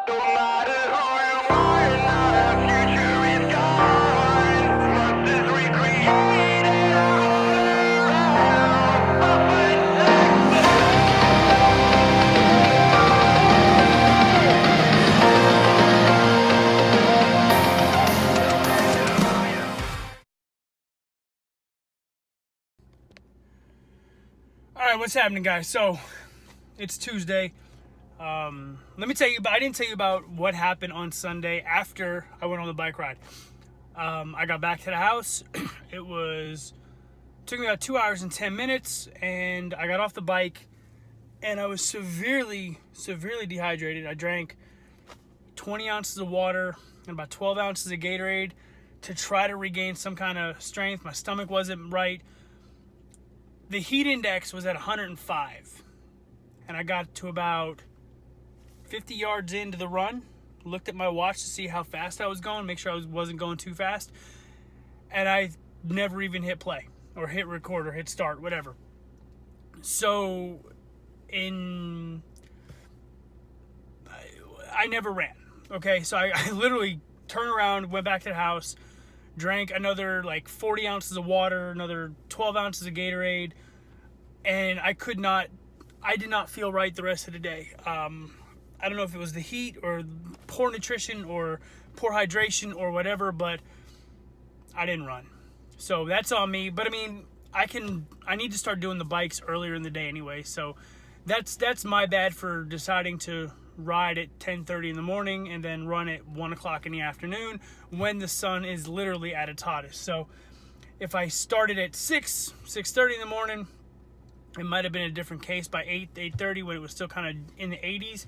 No matter who you are, our future is gone. Monsters recreated all around. I'll fight Alright, what's happening, guys? So, it's Tuesday. Let me tell you, I didn't tell you about what happened on Sunday after I went on the bike ride. I got back to the house. Took me about 2 hours and 10 minutes, and I got off the bike, and I was severely dehydrated. I drank 20 ounces of water and about 12 ounces of Gatorade to try to regain some kind of strength. My stomach wasn't right. The heat index was at 105, and I got to about 50 yards into the run, looked at my watch to see how fast I was going, make sure I wasn't going too fast, and I never even hit play or hit record or hit start, whatever. So I never ran. Okay, so I literally turned around, went back to the house, drank another like 40 ounces of water, another 12 ounces of Gatorade, and I did not feel right the rest of the day. I don't know if it was the heat or poor nutrition or poor hydration or whatever, but I didn't run. So that's on me. But I mean, I need to start doing the bikes earlier in the day anyway. So that's my bad for deciding to ride at 10:30 in the morning and then run at 1 o'clock in the afternoon when the sun is literally at its hottest. So if I started at 6:30 in the morning, it might have been a different case by 8:30 when it was still kind of in the 80s.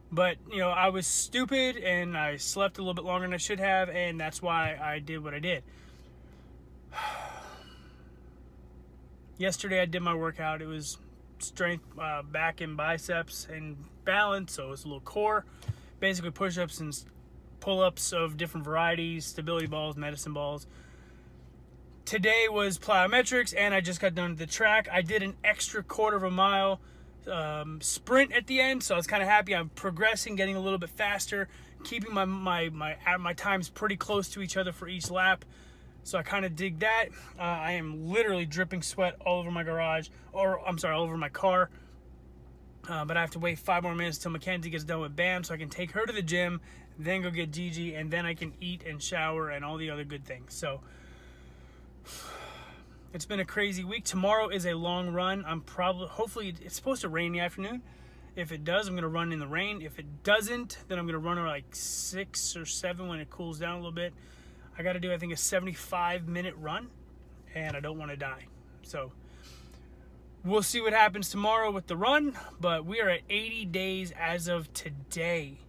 But, you know, I was stupid and I slept a little bit longer than I should have, and that's why I did what I did. Yesterday I did my workout. It was strength, back and biceps and balance, so it was a little core. Basically push-ups and pull-ups of different varieties, stability balls, medicine balls. Today was plyometrics, and I just got done with the track. I did an extra quarter of a mile sprint at the end, so I was kind of happy. I'm progressing, getting a little bit faster, keeping my times pretty close to each other for each lap. So I kind of dig that. I am literally dripping sweat all over my garage, all over my car. But I have to wait 5 more minutes till Mackenzie gets done with Bam, so I can take her to the gym, then go get Gigi, and then I can eat and shower and all the other good things. So it's been a crazy week. Tomorrow is a long run. Hopefully, it's supposed to rain in the afternoon. If it does, I'm going to run in the rain. If it doesn't, then I'm going to run around like 6 or 7 when it cools down a little bit. I got to do, I think, a 75-minute run, and I don't want to die. So we'll see what happens tomorrow with the run, but we are at 80 days as of today,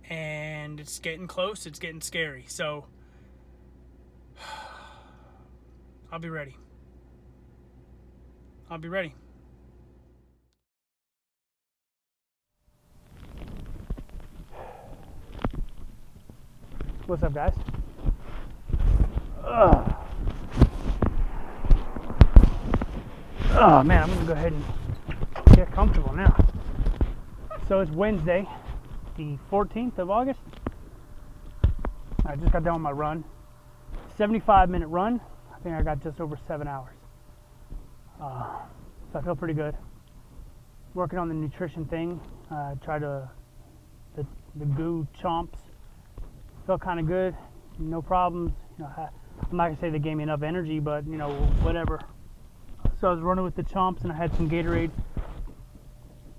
and it's getting close. It's getting scary. So I'll be ready. What's up, guys? Oh man, I'm gonna go ahead and get comfortable now. So it's Wednesday, the 14th of August. I just got done with my run. 75-minute run. I think I got just over 7 hours. So I feel pretty good. Working on the nutrition thing. Try the goo chomps. Felt kind of good. No problems. You know, I'm not gonna say they gave me enough energy, but you know, whatever. So I was running with the chomps and I had some Gatorade.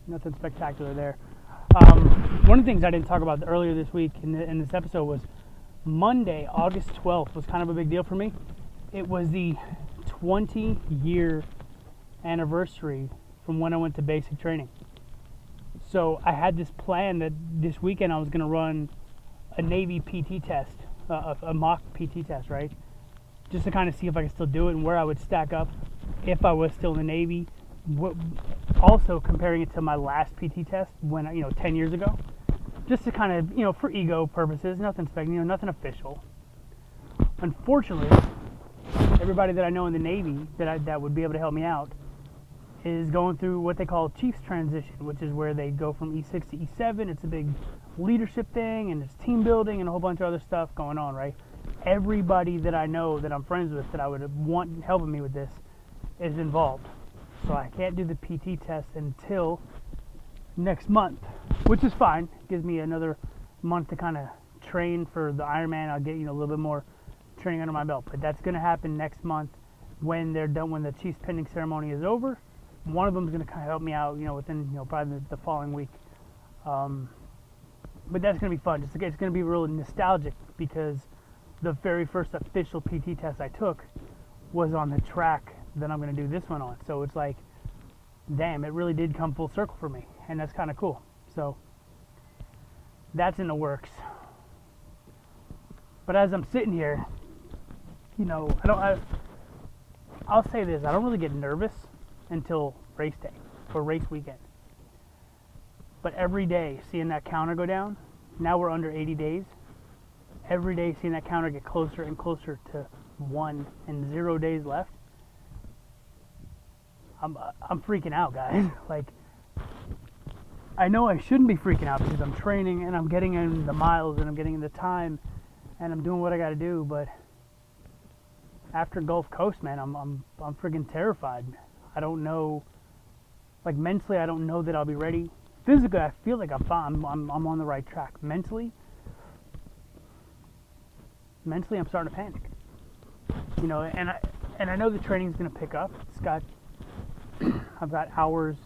Nothing spectacular there. One of the things I didn't talk about earlier this week in this episode was Monday, August 12th was kind of a big deal for me. It was the 20-year anniversary from when I went to basic training. So I had this plan that this weekend I was going to run a Navy PT test, a mock PT test, right? Just to kind of see if I could still do it and where I would stack up if I was still in the Navy. Also comparing it to my last PT test when, 10 years ago. Just to kind of, for ego purposes, nothing official. Unfortunately, everybody that I know in the Navy that would be able to help me out is going through what they call Chiefs transition, which is where they go from E6 to E7. It's a big leadership thing, and it's team building and a whole bunch of other stuff going on, right? Everybody that I know that I'm friends with that I would want helping me with this is involved. So I can't do the PT test until next month, which is fine. It gives me another month to kind of train for the Ironman. I'll get, a little bit more training under my belt. But that's going to happen next month when they're done, when the Chiefs pending ceremony is over. One of them is going to kind of help me out, within, probably the following week. But that's going to be fun. It's going to be really nostalgic because the very first official PT test I took was on the track that I'm going to do this one on. So it's like, damn, it really did come full circle for me. And that's kind of cool. So that's in the works. But as I'm sitting here, I'll say this, I don't really get nervous until race day or race weekend. But every day, seeing that counter go down, now we're under 80 days. Every day, seeing that counter get closer and closer to 1 and 0 days left, I'm freaking out, guys. Like, I know I shouldn't be freaking out because I'm training and I'm getting in the miles and I'm getting in the time and I'm doing what I got to do. But after Gulf Coast, man, I'm freaking terrified. I don't know, like mentally, I don't know that I'll be ready. Physically, I feel like I'm fine. I'm on the right track. Mentally, I'm starting to panic. And I know the training's gonna pick up. I've got hours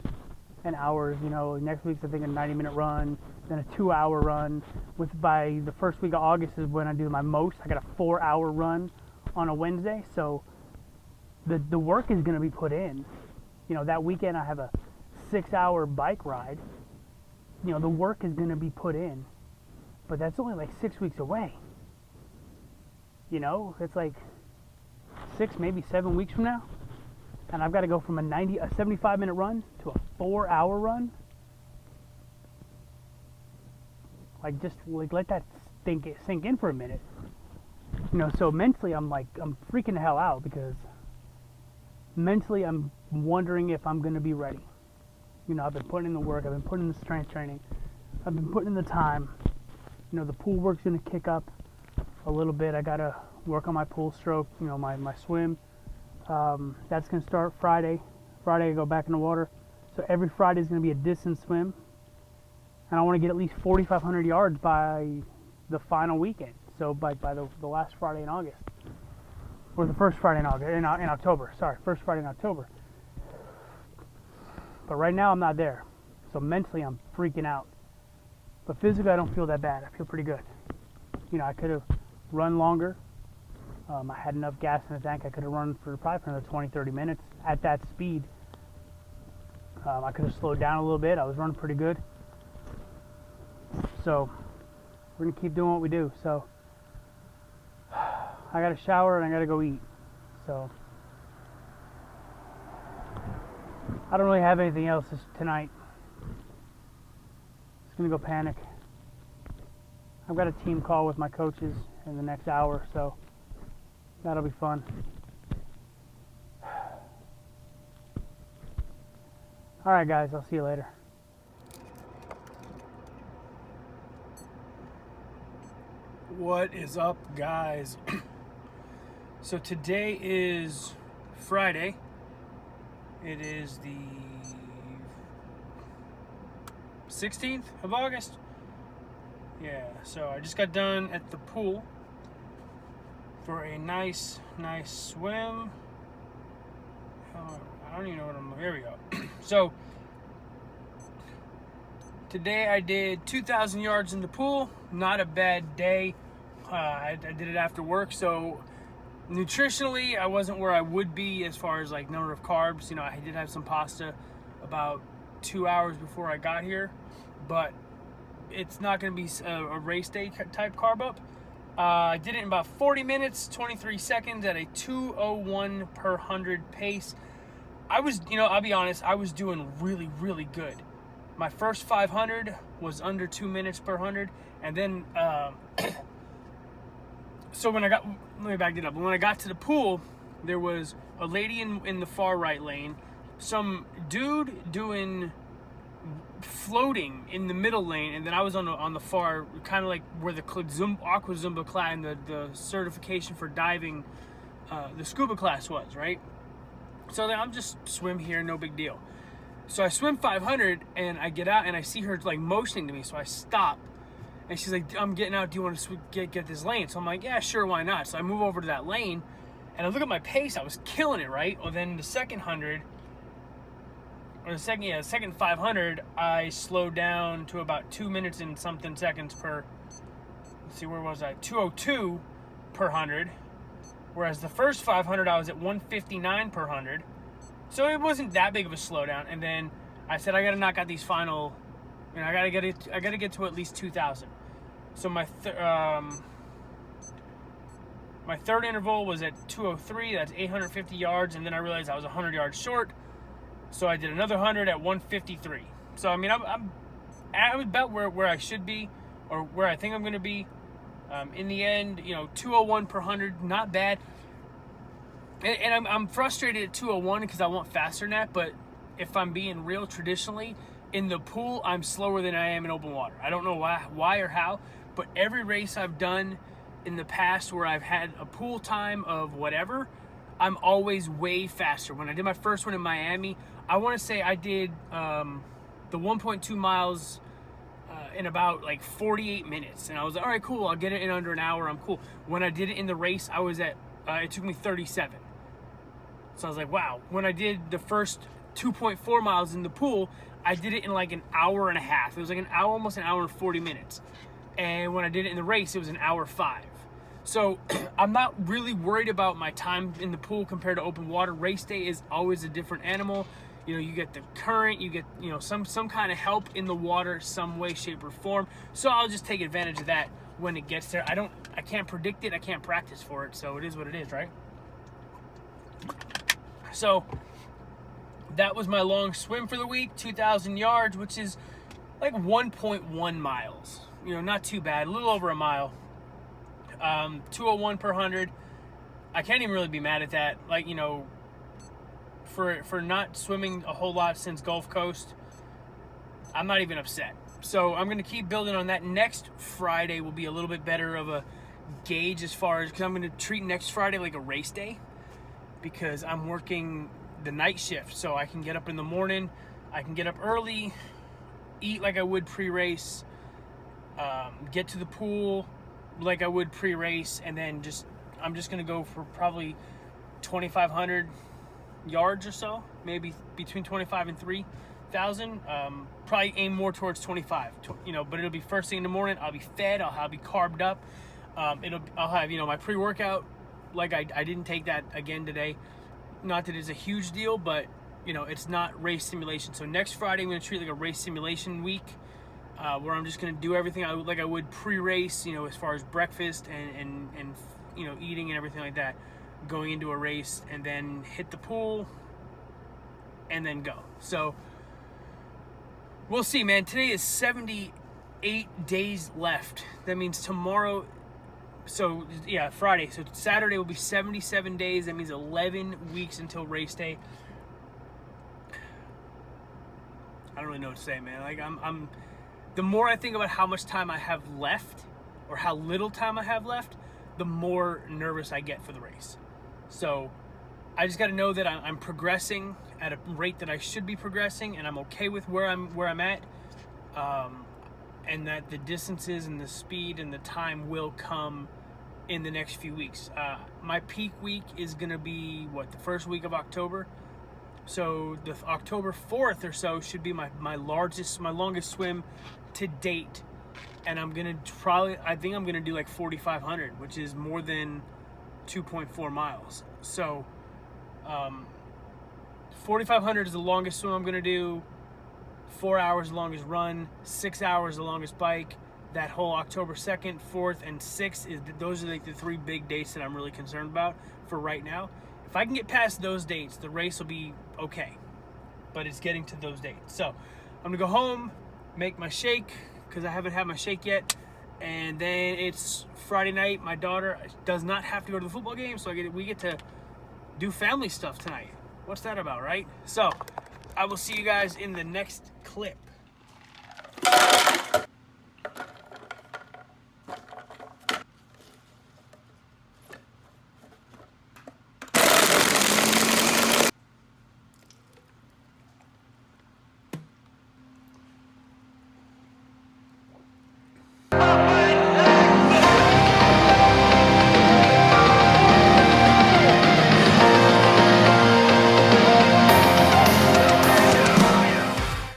and hours. Next week's I think a 90-minute run, then a 2-hour run. By the first week of August is when I do my most. I got a 4-hour run on a Wednesday, so the work is gonna be put in. That weekend I have a 6-hour bike ride. The work is going to be put in, but that's only like 6 weeks away. It's like 6, maybe 7 weeks from now, and I've got to go from a 75-minute run to a 4-hour run. Like, just like let that sink in for a minute. So mentally I'm freaking the hell out because mentally I'm wondering if I'm going to be ready. I've been putting in the work, I've been putting in the strength training, I've been putting in the time. The pool work's going to kick up a little bit. I got to work on my pool stroke, my swim. That's going to start Friday. Friday I go back in the water. So every Friday is going to be a distance swim. And I want to get at least 4,500 yards by the final weekend. So by the last Friday in August. Or the first Friday in August, in October. Sorry, first Friday in October. But right now I'm not there. So mentally I'm freaking out. But physically I don't feel that bad. I feel pretty good. I could have run longer. I had enough gas in the tank. I could have run for probably another 20, 30 minutes at that speed. I could have slowed down a little bit. I was running pretty good. So we're going to keep doing what we do. So I got to shower and I got to go eat. So I don't really have anything else tonight. Just gonna go panic. I've got a team call with my coaches in the next hour, so that'll be fun. Alright guys, I'll see you later. What is up, guys? So today is Friday. It is the 16th of August. Yeah, so I just got done at the pool for a nice swim. I don't even know what here we go. So today I did 2,000 yards in the pool. Not a bad day. I did it after work, so nutritionally I wasn't where I would be as far as like number of carbs. I did have some pasta about 2 hours before I got here, but it's not going to be a race day type carb up. I did it in about 40 minutes, 23 seconds at a 2:01 per 100 pace. I was, I'll be honest, I was doing really, really good. My first 500 was under 2 minutes per 100, and then so when let me back it up. When I got to the pool, there was a lady in the far right lane, some dude floating in the middle lane, and then I was on the far, kind of like where the aqua Zumba class and the certification for diving, the scuba class was, right? So then I'm just swim here, no big deal. So I swim 500 and I get out and I see her like motioning to me, so I stop. And she's like, I'm getting out, do you want to get this lane? So I'm like, yeah, sure, why not? So I move over to that lane, and I look at my pace, I was killing it, right? Well, then the second 100, or the second 500, I slowed down to about 2 minutes and something seconds per, let's see, where was I? 2:02 per 100. Whereas the first 500, I was at 1:59 per 100. So it wasn't that big of a slowdown. And then I said, I got to knock out these final, I got to get to at least 2,000. So my third interval was at 2:03. That's 850 yards. And then I realized I was 100 yards short. So I did another 100 at 1:53. So, I mean, I'm about where I should be, or where I think I'm going to be. In the end, 2:01 per 100, not bad. And I'm frustrated at 2:01 because I want faster than that. But if I'm being real, traditionally, in the pool, I'm slower than I am in open water. I don't know why or how, but every race I've done in the past where I've had a pool time of whatever, I'm always way faster. When I did my first one in Miami, I want to say I did the 1.2 miles in about like 48 minutes. And I was like, all right, cool, I'll get it in under an hour, I'm cool. When I did it in the race, I was at, it took me 37. So I was like, wow. When I did the first 2.4 miles in the pool, I did it in like an hour and a half. It was like almost an hour and 40 minutes. And when I did it in the race, it was an hour 5. So I'm not really worried about my time in the pool compared to open water. Race day is always a different animal. You get the current, you get, some kind of help in the water, some way, shape, or form. So I'll just take advantage of that when it gets there. I can't predict it, I can't practice for it, so it is what it is, right? So that was my long swim for the week, 2,000 yards, which is like 1.1 miles. Not too bad, a little over a mile. 2:01 per 100. I can't even really be mad at that. Like, for not swimming a whole lot since Gulf Coast, I'm not even upset. So I'm going to keep building on that. Next Friday will be a little bit better of a gauge as far as, because I'm going to treat next Friday like a race day, because I'm working the night shift. So I can get up in the morning, I can get up early, eat like I would pre-race, get to the pool like I would pre-race, and then I'm just going to go for probably 2,500 yards or so, maybe between 25 and 3,000. Probably aim more towards 25, but it'll be first thing in the morning. I'll be fed, I'll be carved up. I'll have, my pre-workout. Like I didn't take that again today. Not that it's a huge deal, but it's not race simulation. So next Friday I'm going to treat like a race simulation week, where I'm just going to do everything I would pre-race, as far as breakfast and eating and everything like that, going into a race, and then hit the pool and then go. So we'll see, man. Today is 78 days left. That means tomorrow, so yeah, Friday. So Saturday will be 77 days. That means 11 weeks until race day. I don't really know what to say, man. Like I'm the more I think about how much time I have left, or how little time I have left, the more nervous I get for the race. So I just got to know that I'm progressing at a rate that I should be progressing, and I'm okay with where I'm at, and that the distances and the speed and the time will come in the next few weeks. My peak week is going to be the first week of October. So the October 4th or so should be my longest swim to date. And I'm going to I think I'm going to do like 4,500, which is more than 2.4 miles. So 4,500 is the longest swim I'm going to do. 4 hours the longest run, 6 hours the longest bike. That whole October 2nd, 4th, and 6th, those are like the 3 big dates that I'm really concerned about for right now. If I can get past those dates, the race will be okay. But it's getting to those dates. So I'm going to go home, make my shake, because I haven't had my shake yet. And then it's Friday night. My daughter does not have to go to the football game, so we get to do family stuff tonight. What's that about, right? So I will see you guys in the next clip.